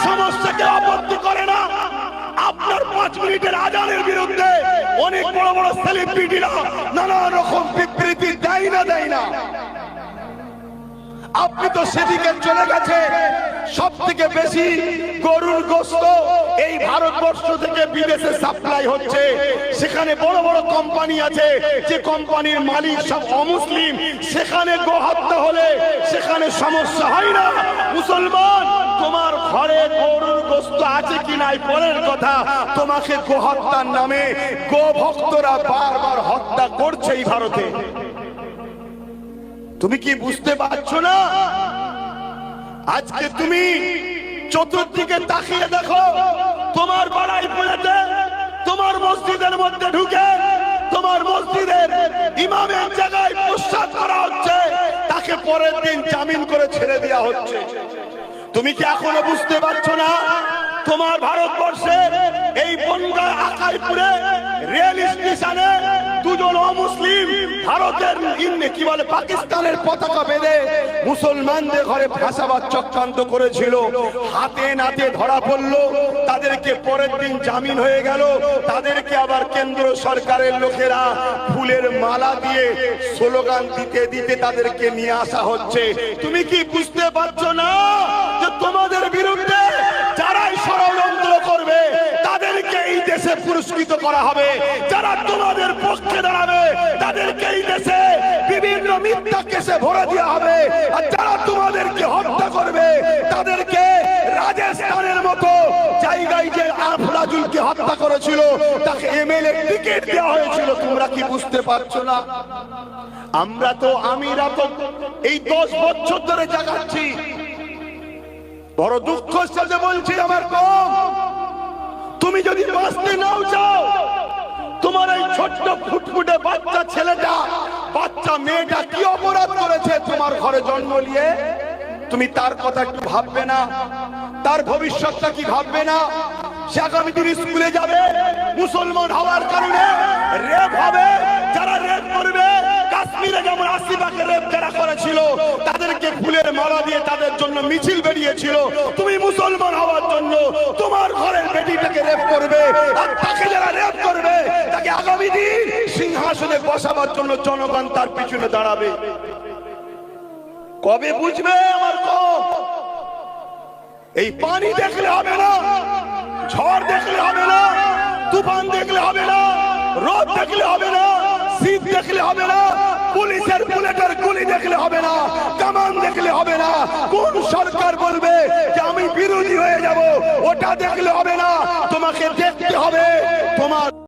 সমস্যাকে আপত্তি করে না। আপনার 5 মিনিটের আজানের বিরুদ্ধে অনেক বড় বড় সেলিব্রিটিরা নানা রকম বিবৃতি দেয় না। আপনি তো সেদিকে চলে গেছে। সব থেকে বেশি গরুর গোশত এই ভারতবর্ষ থেকে বিদেশে সাপ্লাই হচ্ছে। সেখানে বড় বড় কোম্পানি আছে, যে কোম্পানির মালিক সব অমুসলিম। সেখানে গোহত্যা হলে সেখানে সমস্যা হয় না। মুসলমান, তোমার ঘরে গরুর গোশত আছে কি নাই পরের কথা, তোমাকে গোহত্যার নামে গো ভক্তরা বারবার হত্যা করছে এই ভারতে। তুমি কি বুঝতে পারছো না? আজকে তুমি চতুর্দিকে তাকিয়ে দেখো, তোমার বাড়াইপুরেতে তোমার মসজিদের মধ্যে ঢুকে তোমার মসজিদের ইমামের জায়গায় প্রসাদ করা হচ্ছে, তাকে পরের দিন জামিন করে ছেড়ে দেওয়া হচ্ছে। তুমি কি এখনো বুঝতে পারছো না? তোমার ভারতবর্ষের এই বনগাঁ আকাইপুরে রেল স্টেশনে দুজন অমুসলিম ভারতের কি বলে পাকিস্তানের পতাকা বেঁধে মুসলমানদের ঘরে ফাঁসাবার চক্রান্ত করেছিল। হাতে নাতে ধরা পড়লো, তাদেরকে পরের দিন জামিন হয়ে গেল। তাদেরকে আবার কেন্দ্র সরকারের লোকেরা ফুলের মালা দিয়ে স্লোগান দিতে দিতে তাদেরকে নিয়ে আসা হচ্ছে। তুমি কি বুঝতে পারছো না যে তোমাদের বিরুদ্ধে যারাই ষড়যন্ত্র করবে তাদেরকে এই দেশে পুরস্কৃত করা হবে, যারা তোমাদের পক্ষে দাঁড়াবে তাদেরকে এই দেশে বিভিন্ন মিথ্যা কেসে ভরে দেওয়া হবে, আর যারা তোমাদেরকে হত্যা করবে তাদেরকে রাজস্থানের মতো জায়গায় যে আফলাজুলকে হত্যা করেছিল তাকে এমএলএ টিকিট দেওয়া হয়েছিল। তোমরা কি বুঝতে পারছো না? আমরা তো এই 10 বছর ধরে জাগাচ্ছি। বড় দুঃখের সাথে বলছি আমার কম, তুমি যদি বাঁচতে নাও চাও, তোমার এই ছোট্ট ফুটফুটে বাচ্চা ছেলেটা বাচ্চা মেয়েটা কি অপরাধ করেছে তোমার ঘরে জন্ম নিয়ে? তুমি তার কথা একটু ভাববে না? তার ভবিষ্যৎটা কি ভাববে না? সে আগামী দিন স্কুলে যাবে, মুসলমান হওয়ার কারণে রেপ হবে। যারা রেপ করবে, কাশ্মীরে যেমন আসিফাকে রেপ যারা করেছিল তাদেরকে ফুলের মালা দিয়ে তাদের জন্য মিছিল বেরিয়েছিল। তুমি মুসলমান হওয়ার জন্য তোমার ঘরের বেটিটাকে রেপ করবে, আর তাকে যারা রেপ করবে তাকে আগামী দিন সিংহাসনে বসাবার জন্য জনগণ তার পিছনে দাঁড়াবে। কবে বুঝবে আমার কম? এই পানি দেখলে হবে না, ঝড় দেখলে হবে না, তুফান দেখলে হবে না, রোদ দেখলে হবে না, শীত দেখলে হবে না, পুলিশের বুলেটের গুলি দেখলে হবে না, কামান দেখলে হবে না, কোন সরকার বলবে যে আমি বিরোধী হয়ে যাব ওটা দেখলে হবে না। তোমাকে দেখতে হবে